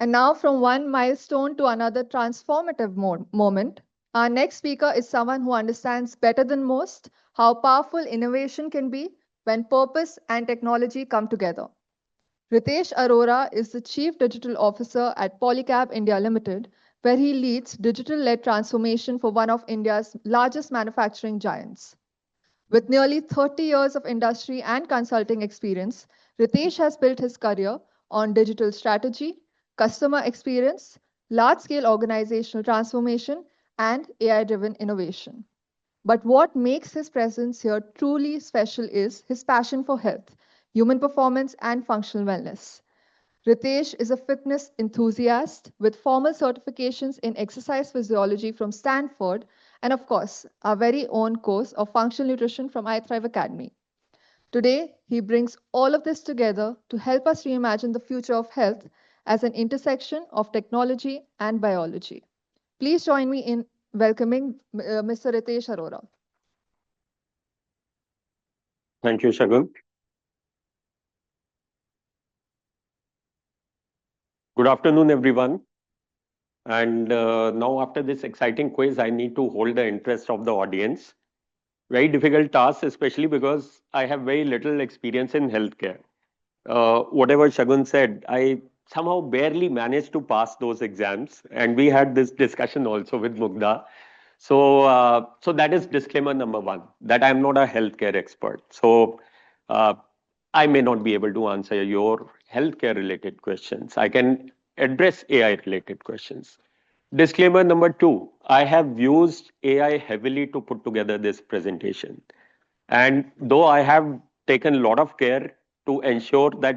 And now, from one milestone to another transformative moment, our next speaker is someone who understands better than most how powerful innovation can be when purpose and technology come together. Ritesh Arora is the Chief Digital Officer at Polycab India Limited, where he leads digital-led transformation for one of India's largest manufacturing giants. With nearly 30 years of industry and consulting experience, Ritesh has built his career on digital strategy, customer experience, large-scale organizational transformation, and AI-driven innovation. But what makes his presence here truly special is his passion for health, human performance, and functional wellness. Ritesh is a fitness enthusiast with formal certifications in exercise physiology from Stanford and, of course, our very own course of functional nutrition from iThrive Academy. Today, he brings all of this together to help us reimagine the future of health as an intersection of technology and biology. Please join me in welcoming Mr. Ritesh Arora. Thank you, Shagun. Good afternoon, everyone. And now, after this exciting quiz, I need to hold the interest of the audience. Very difficult task, especially because I have very little experience in healthcare. Whatever Shagun said, I somehow barely managed to pass those exams. And we had this discussion also with Mugdha. So that is disclaimer number one, that I'm not a healthcare expert. So uh, I may not be able to answer your healthcare related questions. I can address AI related questions. Disclaimer number two, I have used AI heavily to put together this presentation. And though I have taken a lot of care to ensure that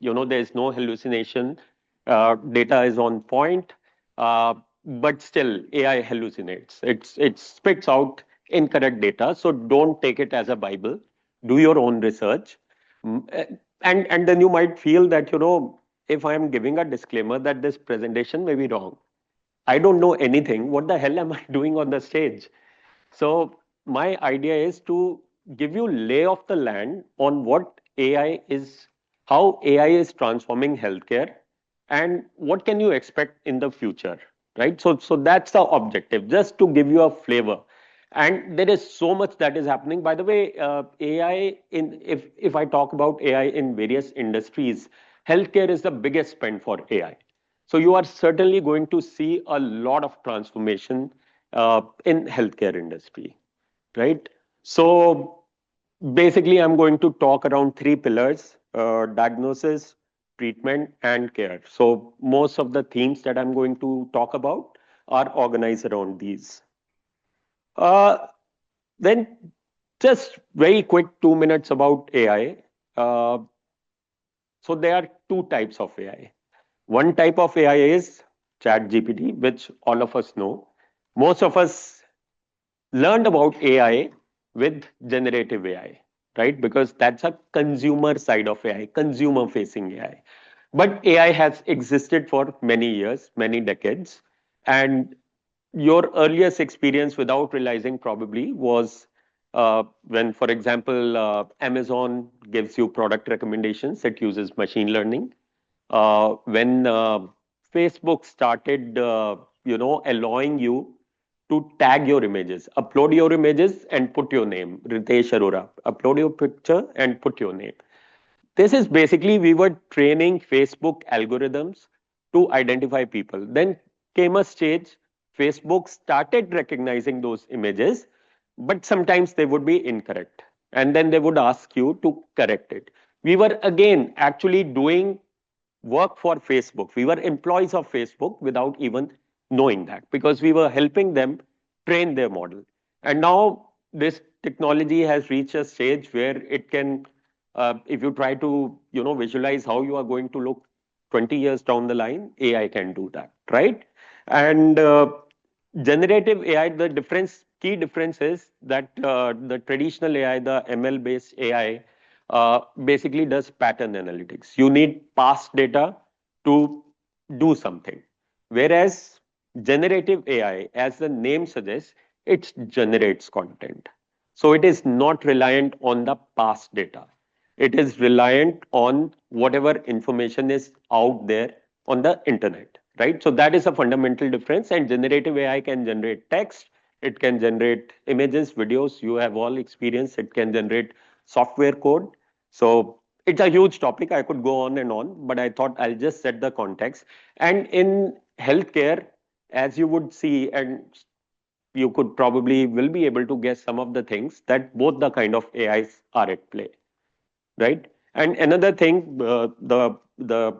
there is no hallucination, data is on point, uh, but still AI hallucinates. It spits out incorrect data. So don't take it as a Bible. Do your own research. And then you might feel that if I am giving a disclaimer that this presentation may be wrong, I don't know anything. What the hell am I doing on the stage? So my idea is to give you lay of the land on what AI is, how AI is transforming healthcare, and what can you expect in the future, right? So that's the objective, just to give you a flavor. And there is so much that is happening. By the way, AI in if I talk about AI in various industries, healthcare is the biggest spend for AI. So you are certainly going to see a lot of transformation in healthcare industry, right? So basically, I'm going to talk around three pillars: diagnosis, treatment, and care. So most of the themes that I'm going to talk about are organized around these. Uh, then just very quick 2 minutes about AI. Uh, so there are two types of AI. One type of AI is Chat GPT, which all of us know. Most of us learned about AI with generative AI, right? Because that's a consumer side of AI, consumer facing AI. But AI has existed for many years, many decades. And your earliest experience without realizing probably was when, for example, Amazon gives you product recommendations, it uses machine learning. When Facebook started, allowing you to tag your images, upload your images and put your name, Ritesh Arora, upload your picture and put your name. This is basically we were training Facebook algorithms to identify people. Then came a stage, Facebook started recognizing those images, but sometimes they would be incorrect. And then they would ask you to correct it. We were again actually doing work for Facebook. We were employees of Facebook without even knowing that because we were helping them train their model. And now this technology has reached a stage where it can, if you try to, visualize how you are going to look 20 years down the line, AI can do that, right? And generative AI, the key difference is that the traditional AI, the ML based AI, basically does pattern analytics. You need past data to do something. Whereas generative AI, as the name suggests, it generates content. So it is not reliant on the past data. It is reliant on whatever information is out there on the internet, right? So that is a fundamental difference. And generative AI can generate text, it can generate images, videos. You have all experienced. It can generate software code. So it's a huge topic. I could go on and on, but I thought I'll just set the context. And in healthcare, as you would see, and you could probably will be able to guess some of the things that both the kind of AIs are at play, right? And another thing, the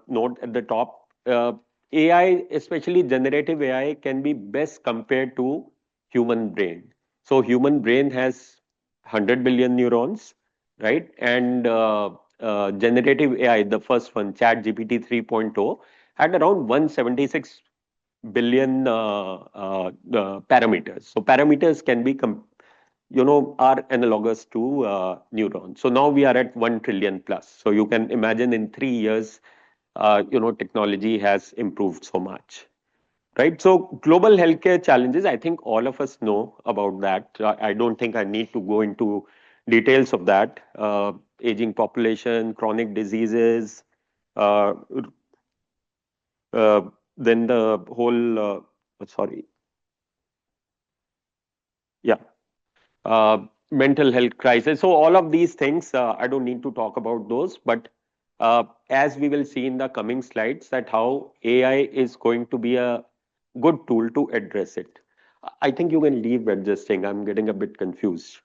note at the top, AI, especially generative AI, can be best compared to human brain. So human brain has 100 billion neurons, right? And generative AI, the first one, Chat GPT 3.0, had around 176 billion parameters. So parameters can be are analogous to neurons. So now we are at 1 trillion plus. So you can imagine in 3 years, technology has improved so much, right? So global healthcare challenges, I think all of us know about that. I don't think I need to go into details of that. Aging population, chronic diseases, uh, uh, then the whole, sorry, yeah, mental health crisis. So all of these things, I don't need to talk about those, but as we will see in the coming slides, that how AI is going to be a good tool to address it. I think you can leave adjusting. I'm getting a bit confused.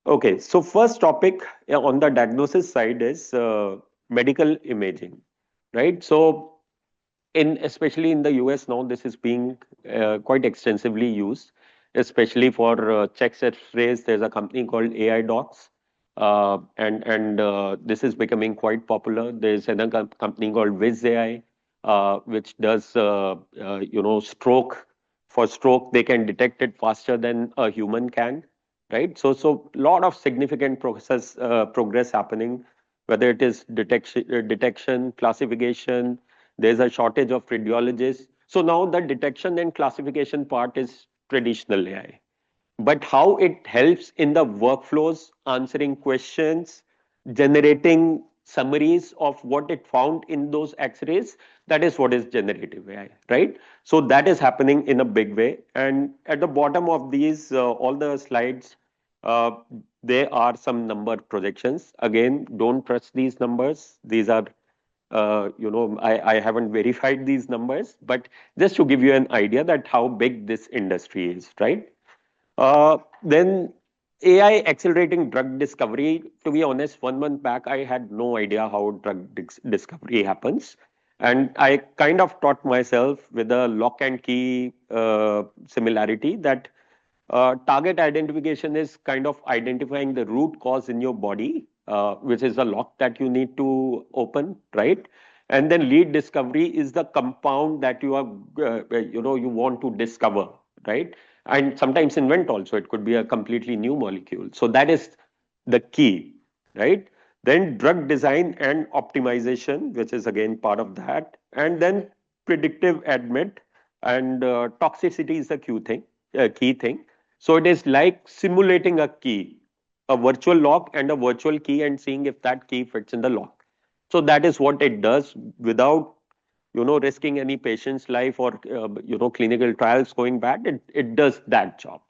Okay, so first topic on the diagnosis side is medical imaging, right? So in especially in the US now, this is being quite extensively used, especially for chest X-rays. There's a company called AI Docs, and this is becoming quite popular. There's another company called Viz AI, which does stroke. For stroke, they can detect it faster than a human can, right? So lot of significant progress happening, whether it is detection, classification. There's a shortage of radiologists. So now the detection and classification part is traditional AI. But how it helps in the workflows, answering questions, generating summaries of what it found in those x-rays, that is what is generative AI, right? So that is happening in a big way. And at the bottom of these, all the slides, uh, there are some number projections. Again, don't trust these numbers. These are I haven't verified these numbers, but just to give you an idea that how big this industry is, right? Then AI accelerating drug discovery. To be honest, 1 month back, I had no idea how drug discovery happens. And I kind of taught myself with a lock and key similarity that target identification is kind of identifying the root cause in your body, which is a lock that you need to open, right? And then lead discovery is the compound that you want to discover, right? And sometimes invent also. It could be a completely new molecule. So that is the key, right? Then drug design and optimization, which is again part of that. And then predictive admit and toxicity is the key thing. So it is like simulating a key, a virtual lock and a virtual key, and seeing if that key fits in the lock. So that is what it does without risking any patient's life or clinical trials going bad. It does that job,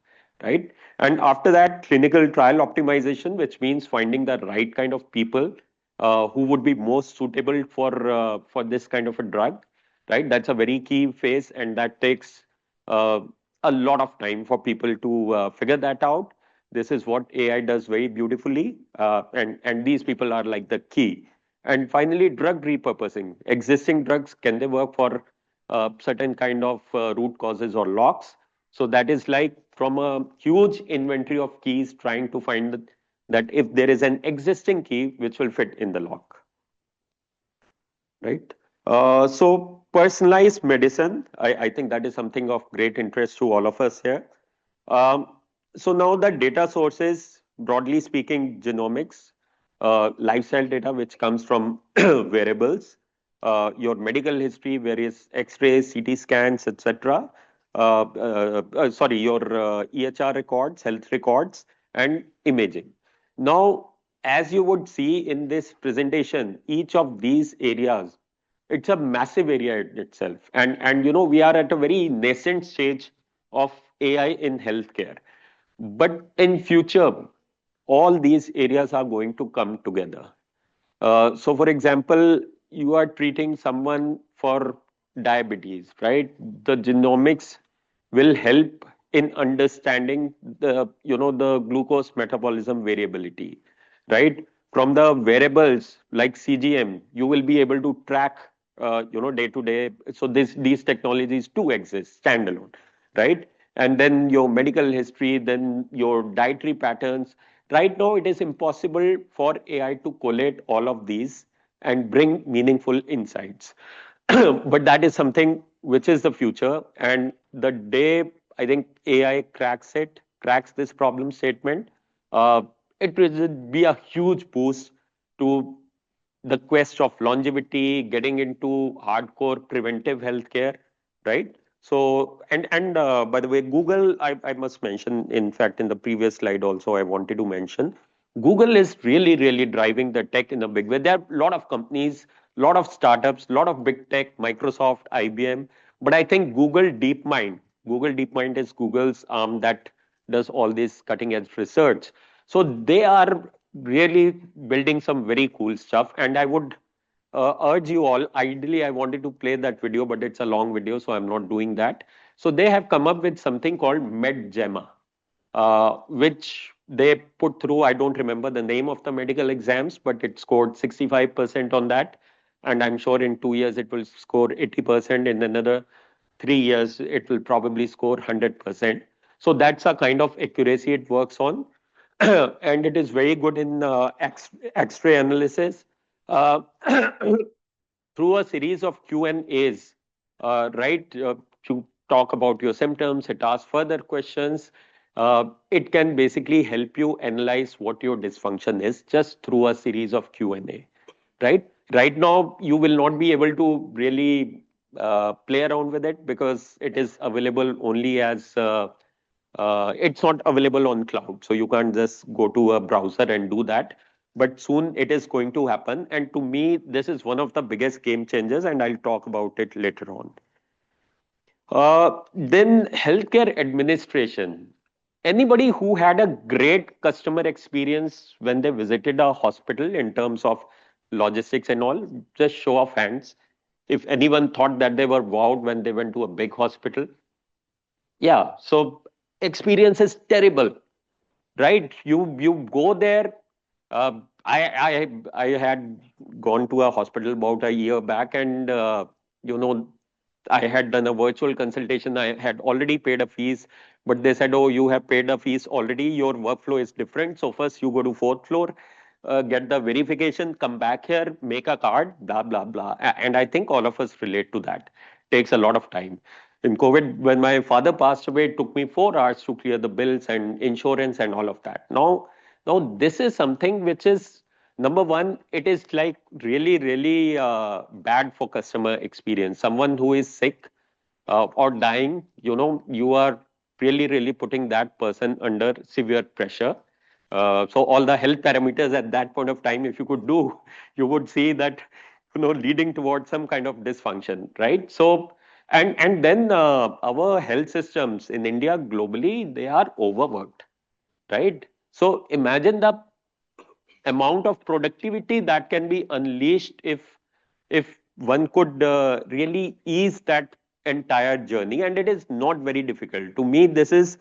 right? And after that, clinical trial optimization, which means finding the right kind of people who would be most suitable for this kind of a drug, right? That's a very key phase, and that takes uh, a lot of time for people to figure that out. This is what AI does very beautifully, and these people are like the key. And finally, drug repurposing. Existing drugs, can they work for certain kind of root causes or locks? So that is like from a huge inventory of keys, trying to find that if there is an existing key which will fit in the lock, right? So personalized medicine, I think that is something of great interest to all of us here. Um, so now the data sources, broadly speaking, genomics, lifestyle data, which comes from wearables, your medical history, various X-rays, CT scans, etc. Sorry, your EHR records, health records, and imaging. Now, as you would see in this presentation, each of these areas it's a massive area in itself. And we are at a very nascent stage of AI in healthcare. But in future, all these areas are going to come together. So, for example, you are treating someone for diabetes, right? The genomics will help in understanding the glucose metabolism variability, right? From the variables like CGM, you will be able to track, day to day. So these technologies do exist standalone, right? And then your medical history, then your dietary patterns. Right now, it is impossible for AI to collate all of these and bring meaningful insights. But that is something which is the future. And the day I think AI cracks this problem statement, uh, it will be a huge boost to the quest of longevity, getting into hardcore preventive healthcare, right? So, and by the way, Google, I must mention, in fact, in the previous slide also, I wanted to mention, Google is really, really driving the tech in a big way. There are a lot of companies, a lot of startups, a lot of big tech, Microsoft, IBM, but I think Google DeepMind is Google's arm that does all this cutting edge research. So they are really building some very cool stuff. And I would urge you all, ideally, I wanted to play that video, but it's a long video, so I'm not doing that. So they have come up with something called MedGemma, which they put through. I don't remember the name of the medical exams, but it scored 65% on that. And I'm sure in 2 years it will score 80%. In another 3 years, it will probably score 100%. So that's a kind of accuracy it works on. And it is very good in X-ray analysis. Uh, through a series of Q&As, right? To talk about your symptoms, it asks further questions. It can basically help you analyze what your dysfunction is just through a series of Q&A, right? Right now, you will not be able to really play around with it because it is available only as it's not available on cloud. So you can't just go to a browser and do that. But soon it is going to happen. And to me, this is one of the biggest game changers, and I'll talk about it later on. Then healthcare administration. Anybody who had a great customer experience when they visited a hospital in terms of logistics and all, just show of hands. If anyone thought that they were wowed when they went to a big hospital, yeah. So experience is terrible, right? You go there. I had gone to a hospital about a year back, and you know I had done a virtual consultation. I had already paid a fees, but they said, "Oh, you have paid a fees already. Your workflow is different. So first you go to fourth floor, get the verification, come back here, make a card, blah blah blah." And I think all of us relate to that. Takes a lot of time. In COVID, when my father passed away, it took me 4 hours to clear the bills and insurance and all of that. Now this is something which is number one. It is like really, really bad for customer experience. Someone who is sick or dying, you are really, really putting that person under severe pressure. So all the health parameters at that point of time, if you could do, you would see that leading towards some kind of dysfunction, right? So and then our health systems in India globally, they are overworked, right? So imagine the amount of productivity that can be unleashed if one could really ease that entire journey. And it is not very difficult. To me, this is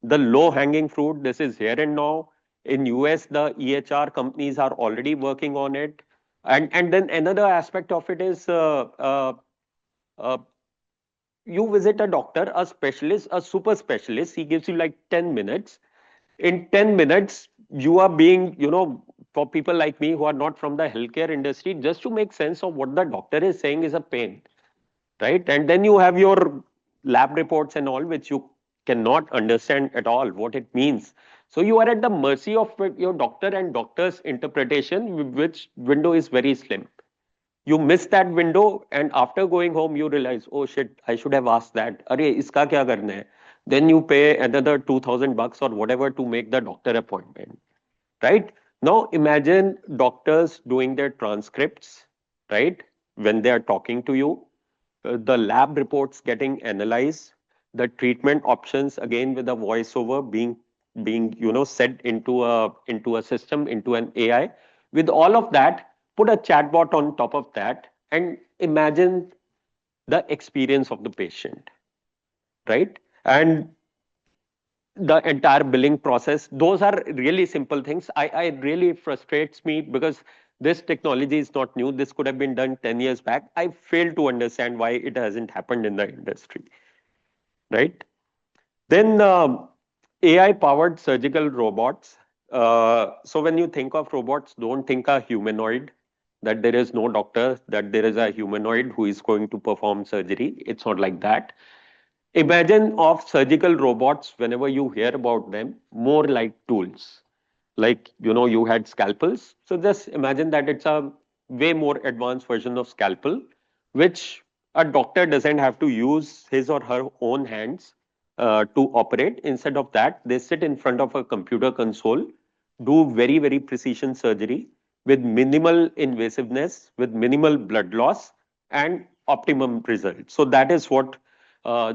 the low hanging fruit. This is here and now. In US, the EHR companies are already working on it. And then another aspect of it is uh, you visit a doctor, a specialist, a super specialist. He gives you like 10 minutes. In 10 minutes, you are being, for people like me who are not from the healthcare industry, just to make sense of what the doctor is saying is a pain, right? And then you have your lab reports and all, which you cannot understand at all what it means. So you are at the mercy of your doctor and doctor's interpretation, which window is very slim. You miss that window, and after going home, you realize, oh shit, I should have asked that. Arey, iska kya karna hai? Then you pay another $2,000 or whatever to make the doctor appointment, right? Now imagine doctors doing their transcripts, right? when they are talking to you, the lab reports getting analyzed, the treatment options again with a voiceover being set into a system, into an AI. With all of that, put a chatbot on top of that, and imagine the experience of the patient, right? And the entire billing process, those are really simple things. I really frustrates me because this technology is not new. This could have been done 10 years back. I fail to understand why it hasn't happened in the industry, right? Then AI powered surgical robots. So when you think of robots, don't think a humanoid, that there is no doctor, that there is a humanoid who is going to perform surgery. It's not like that. Imagine of surgical robots, whenever you hear about them, more like tools. Like, you had scalpels. So just imagine that it's a way more advanced version of scalpel, which a doctor doesn't have to use his or her own hands to operate. Instead of that, they sit in front of a computer console, do very, very precision surgery with minimal invasiveness, with minimal blood loss, and optimum results. So that is what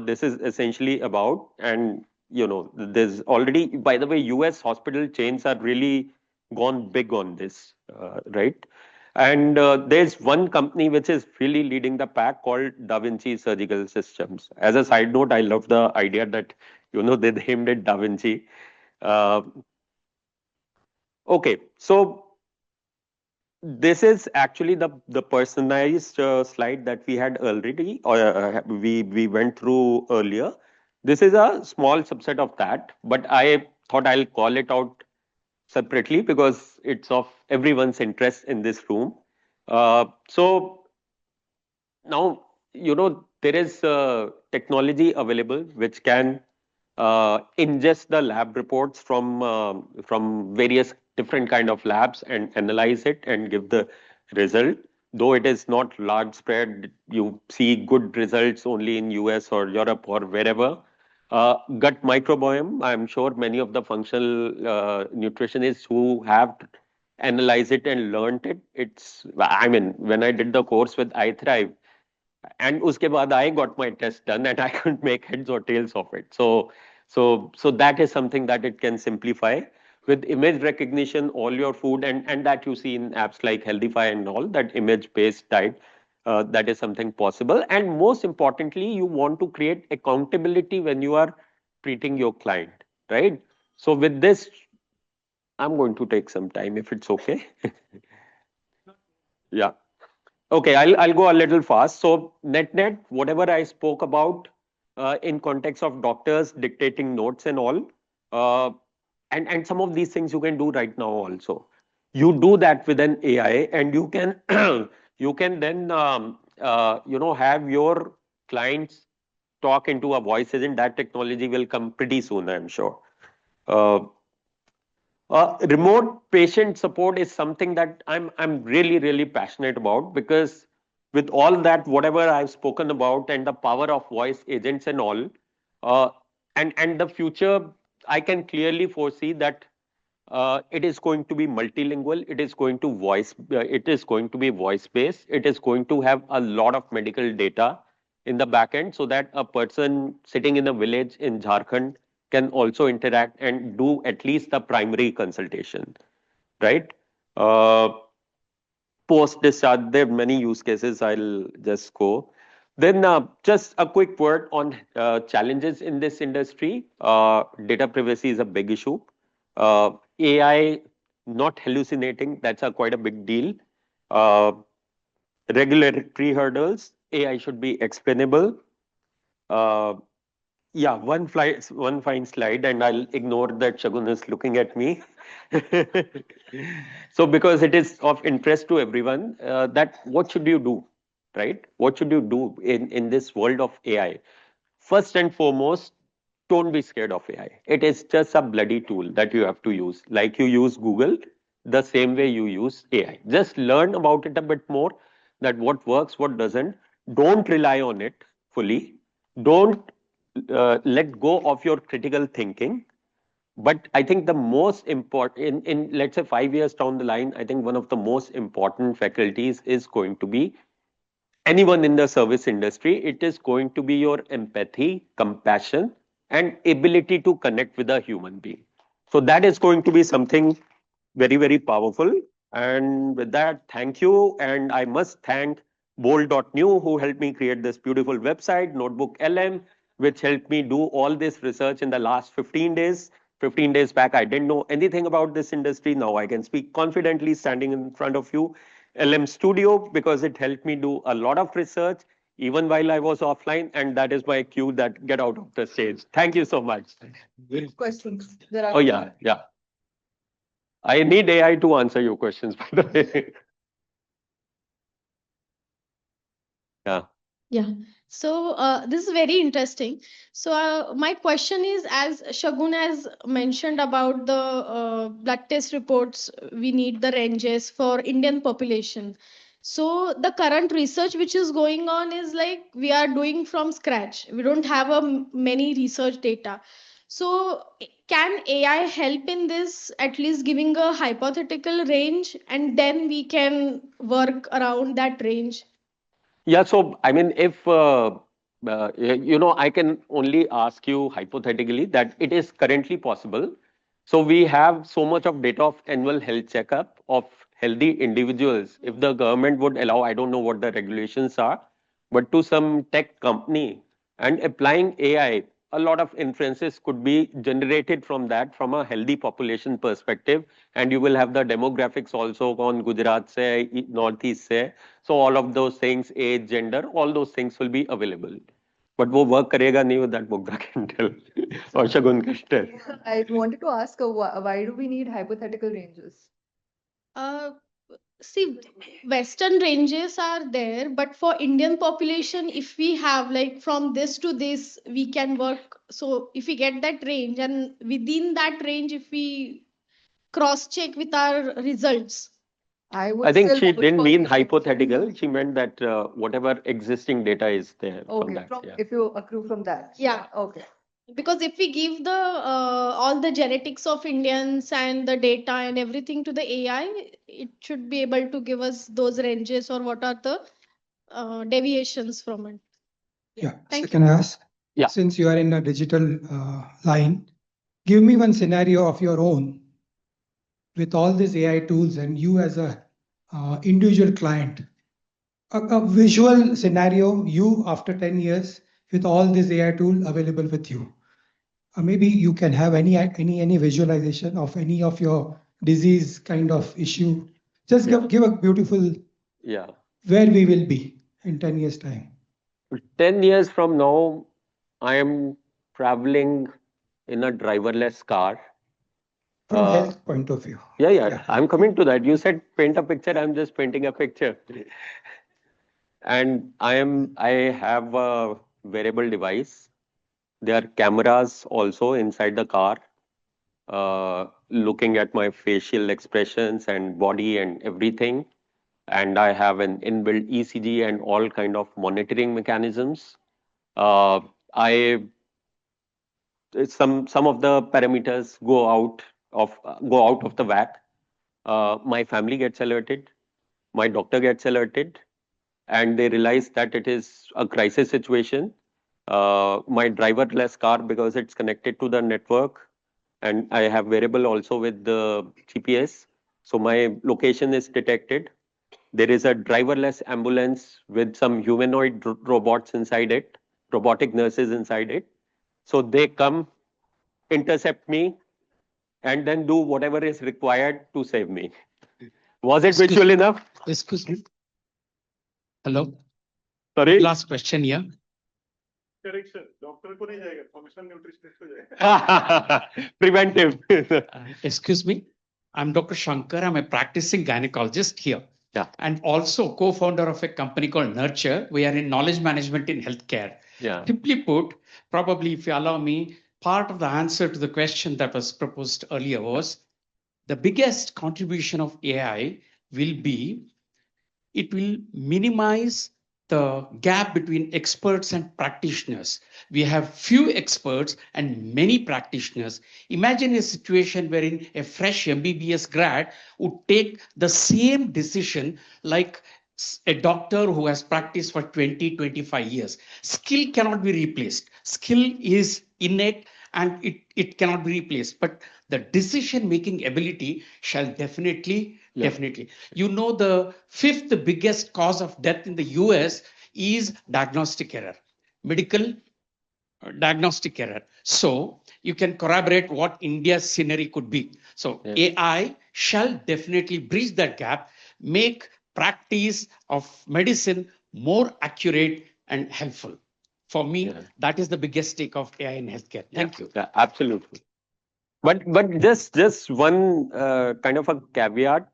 this is essentially about. And there's already, by the way, US hospital chains are really gone big on this, right? And there's one company which is really leading the pack called Da Vinci Surgical Systems. As a side note, I love the idea that they named it Da Vinci. uh, okay, so this is actually the personalized slide that we had already, or we went through earlier. This is a small subset of that, but I thought I'll call it out separately because it's of everyone's interest in this room. So now, there is technology available which can ingest the lab reports from various different kind of labs and analyze it and give the result. Though it is not large spread, you see good results only in US or Europe or wherever. Gut microbiome, I'm sure many of the functional nutritionists who have analyzed it and learned it, I mean, when I did the course with iThrive, and uske baad I got my test done and I couldn't make heads or tails of it. So that is something that it can simplify with image recognition. All your food, and that you see in apps like Healthify and all, that image based diet, that is something possible. And most importantly, you want to create accountability when you are treating your client, right? So with this, I'm going to take some time if it's okay. Yeah. Okay, I'll go a little fast. So net, whatever I spoke about in context of doctors dictating notes and all, uh, and some of these things you can do right now also. You do that with an AI, and you can you can then have your clients talk into a voice agent. That technology will come pretty soon, I'm sure. Uh, Remote patient support is something that I'm really passionate about, because with all that, whatever I've spoken about, and the power of voice agents and all, uh, and the future, I can clearly foresee that it is going to be multilingual. It is going to be voice based. It is going to have a lot of medical data in the back end, so that a person sitting in a village in Jharkhand can also interact and do at least the primary consultation, right? Uh, Post discharge, there are many use cases. I'll just go. Then just a quick word on challenges in this industry. Data privacy is a big issue. AI not hallucinating, that's a quite a big deal. Uh, Regulatory hurdles, AI should be explainable. Uh, yeah, one fine slide, and I'll ignore that Shagun is looking at me. So, because it is of interest to everyone, that what should you do, right? What should you do in this world of AI? First and foremost, don't be scared of AI. It is just a bloody tool that you have to use. Like you use Google, the same way you use AI. Just learn about it a bit more, that what works, what doesn't. Don't rely on it fully. Don't let go of your critical thinking. But I think the most important, in let's say 5 years down the line, I think one of the most important faculties is going to be anyone in the service industry, it is going to be your empathy, compassion, and ability to connect with a human being. So that is going to be something very, very powerful. And with that, thank you. And I must thank Bold.new, who helped me create this beautiful website, Notebook LM, which helped me do all this research in the last 15 days. 15 days back, I didn't know anything about this industry. Now I can speak confidently standing in front of you. LM Studio, because it helped me do a lot of research even while I was offline. And that is my cue that get out of the stage. Thank you so much. Questions. Oh, yeah, yeah. I need AI to answer your questions, by the way. Yeah. Yeah. So this is very interesting. So my question is, as Shagun has mentioned about the blood test reports, we need the ranges for Indian population. So the current research which is going on is like we are doing from scratch. We don't have many research data. So can AI help in this, at least giving a hypothetical range, and then we can work around that range? Yeah, so I mean, if I can only ask you hypothetically that it is currently possible. So we have so much of data of annual health checkup of healthy individuals. If the government would allow, I don't know what the regulations are, but to some tech company and applying AI, a lot of inferences could be generated from that from a healthy population perspective. And you will have the demographics also on Gujarat, say, Northeast, say. So all of those things, age, gender, all those things will be available. But वो work करेगा नहीं, वो that Bogda can tell. Or Shagun can tell. I wanted to ask, why do we need hypothetical ranges? Uh, See, Western ranges are there, but for Indian population, if we have like from this to this, we can work. So if we get that range, and within that range, if we cross check with our results. I I would think still she vote didn't for mean the range. hypothetical. She meant that whatever existing data is there from Okay, that. Yeah. if you accrue from that. Yeah. Okay. Because if we give the all the genetics of Indians and the data and everything to the AI, it should be able to give us those ranges or what are the deviations from it. Yeah. So Thank can you. I ask? Yeah. Since you are in a digital line, give me one scenario of your own with all these AI tools and you as a individual client. A visual scenario, you after 10 years with all this AI tool available with you. Maybe you can have any visualization of any of your disease kind of issue. Just Yeah. give a beautiful Yeah. where we will be in 10 years' time. 10 years from now, I am traveling in a driverless car. From health point of view. Yeah, yeah, Yeah. I'm coming to that. You said paint a picture. I'm just painting a picture. And I have a wearable device. There are cameras also inside the car, looking at my facial expressions and body and everything. And I have an inbuilt ECG and all kind of monitoring mechanisms. I some of the parameters go out of the whack. My family gets alerted, my doctor gets alerted, and they realize that it is a crisis situation. My driverless car, because it's connected to the network, and I have wearable also with the GPS, so my location is detected. There is a driverless ambulance with some humanoid robots inside it, robotic nurses inside it. So they come, intercept me, and then do whatever is required to save me. Was it visual enough? Excuse me. Hello. Sorry? Last question here. Correction. Doctor को नहीं जाएगा, functional nutritionist को जाएगा. Preventive. Excuse me. I'm Dr. Shankar. I'm a practicing gynecologist here. Yeah. And also co-founder of a company called Nurture. We are in knowledge management in healthcare. Yeah. Simply put, probably if you allow me, part of the answer to the question that was proposed earlier was the biggest contribution of AI will be it will minimize the gap between experts and practitioners. We have few experts and many practitioners. Imagine a situation wherein a fresh MBBS grad would take the same decision like a doctor who has practiced for 20, 25 years. Skill cannot be replaced. Skill is innate and it cannot be replaced. But the decision-making ability shall definitely. You know, the fifth biggest cause of death in the US is diagnostic error. Medical diagnostic error. So you can corroborate what India's scenery could be. So AI shall definitely bridge that gap, make practice of medicine more accurate and helpful. For me, that is the biggest stake of AI in healthcare. Thank you. Yeah, absolutely. But just one kind of a caveat.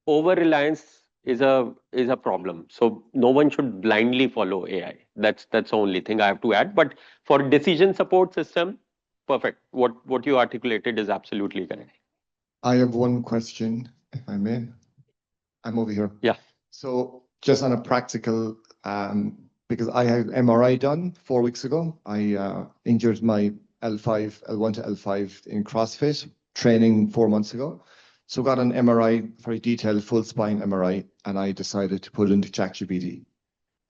Over reliance is a problem. So no one should blindly follow AI. That's the only thing I have to add. But for decision support system, perfect. What you articulated is absolutely correct. I have one question, if I may. I'm over here. Yeah. So just on a practical, because I had MRI done 4 weeks ago. I injured my L1 to L5 in CrossFit training 4 months ago. So got an MRI, very detailed full spine MRI, and I decided to put it into ChatGPT.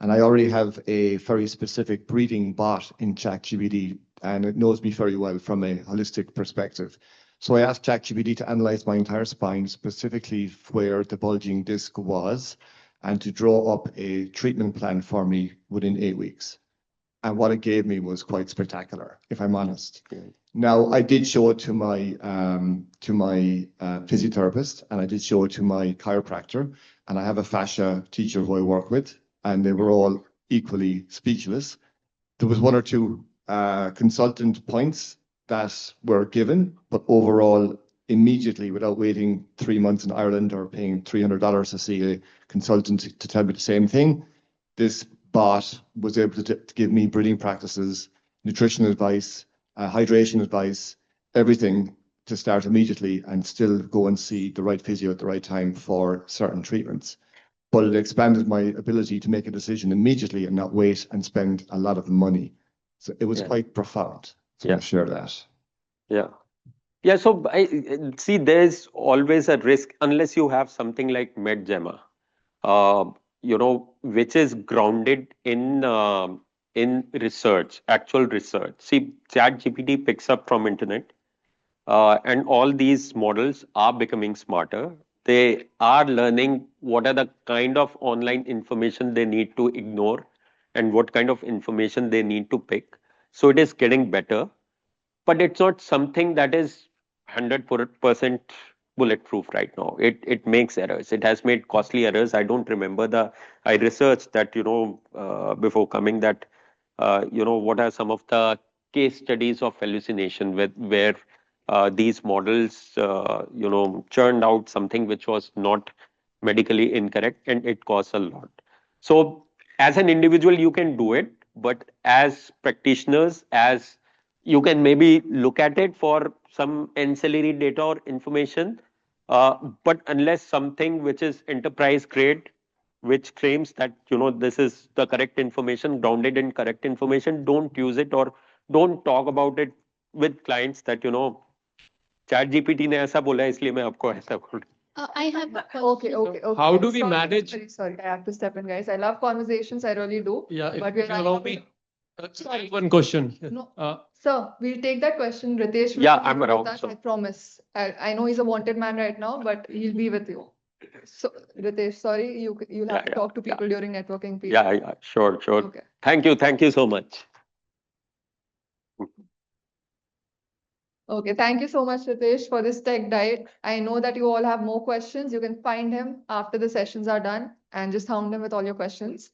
And I already have a very specific breathing bot in ChatGPT, and it knows me very well from a holistic perspective. So I asked ChatGPT to analyze my entire spine, specifically where the bulging disc was, and to draw up a treatment plan for me within 8 weeks. And what it gave me was quite spectacular, if I'm honest. Now, I did show it to my physiotherapist, and I did show it to my chiropractor, and I have a fascia teacher who I work with, and they were all equally speechless. There was 1 or 2 consultant points that were given, but overall, immediately, without waiting 3 months in Ireland or paying $300 to see a consultant to tell me the same thing, this bot was able to give me breathing practices, nutrition advice, hydration advice, everything to start immediately and still go and see the right physio at the right time for certain treatments. But it expanded my ability to make a decision immediately and not wait and spend a lot of money. So it was quite profound. So I'll share that. Yeah. So I see there's always a risk unless you have something like MedGemma, which is grounded in research, actual research. See, ChatGPT picks up from internet, and all these models are becoming smarter. They are learning what are the kind of online information they need to ignore and what kind of information they need to pick. So it is getting better, but it's not something that is 100% bulletproof right now. It makes errors. It has made costly errors. I researched that, before coming that, what are some of the case studies of hallucination where these models, churned out something which was not medically incorrect, and it costs a lot. So as an individual, you can do it, but as practitioners, as you can maybe look at it for some ancillary data or information, but unless something which is enterprise grade, which claims that this is the correct information, grounded in correct information, don't use it or don't talk about it with clients that chat GPT ने ऐसा बोला है इसलिए मैं आपको ऐसा बोल I have a Okay. How do we Sorry, manage? Sorry, I have to step in, guys. I love conversations. I really do. Yeah, if But you we're can running allow out of me. time. I have one question. No. Sir, we'll take that question. Ritesh will Yeah, come I'm with around, us, so. I promise. I know he's a wanted man right now, but he'll be with you. So, Ritesh, sorry, you'll have to talk to people during networking period. Yeah, sure. Okay. Thank you so much. Okay, thank you so much, Ritesh, for this tech dive. I know that you all have more questions. You can find him after the sessions are done and just hound him with all your questions.